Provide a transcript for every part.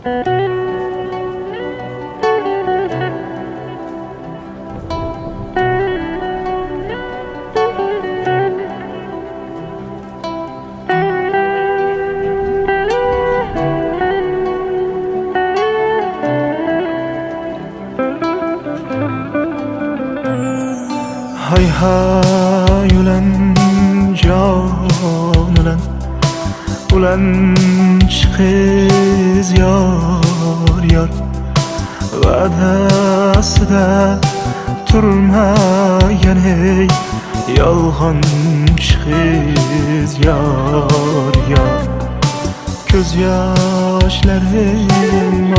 Hay hay ulan jon ulan chiqiz yor yor va'dasida turmagan ey yolg'on chiqiz yor yor ko'z yoshlarim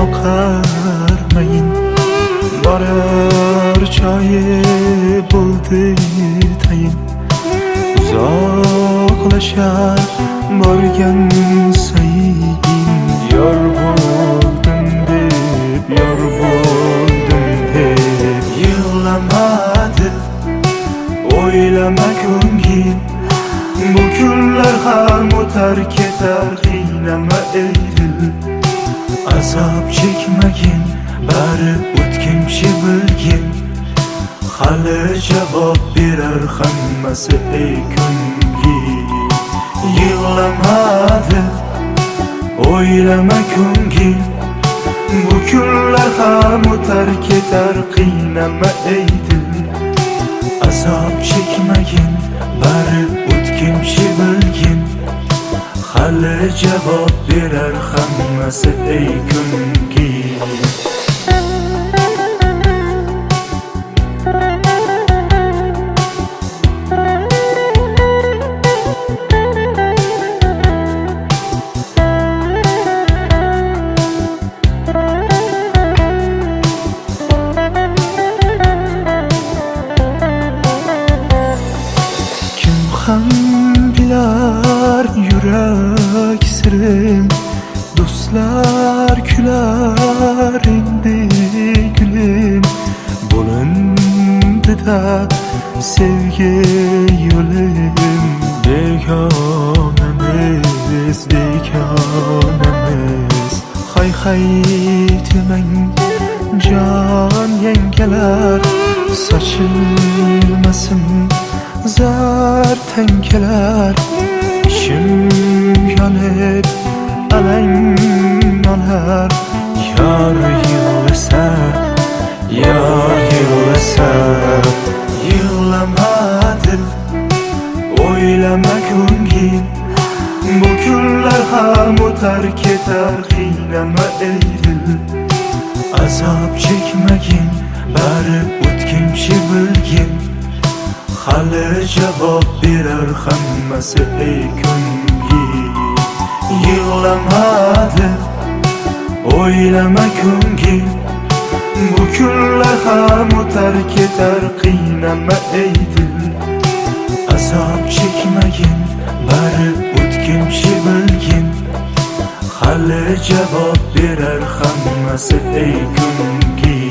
oqarmayin borar choyi bo'ldi tayin uzoqlashar borgan sayin yor bo'ldim deb yig'lamadi o'ylama ko'ngil bu kunlar ham o'tar ketar qiynama ey dil azob chekmagin bari o'tkinchi bilgin hali javob berar hammasi ey ko'ngil yig'lamadi o'ylama ko'ngil bu kunlar ham o'tar ketar qiynama ey dil azob chekmagin bari o'tkinchi bilgin hali javob berar hammasi ey ko'ngil ham bilar yurak sirim do'stlar kular endi gulim bo'lindi-da sevgi yo'lim begonamiz hay hay demang jon yangalar sochilmasin zar tankalar ishim yonib alang olar yor yig'lasa yig'lama dil o'ylama ko'ngil bu kunlar ham o'tar ketar qiynama ey dil azob chekmagin bari o'tkinchi bilgin hali javob berar hammasi ey ko'ngil yig'lamadi o'ylama ko'ngil bu kunlar ham o'tar ketar qiynama ey dil azob chekmagin bari o'tkinchi bilgin hali javob berar hammasi ey ko'ngil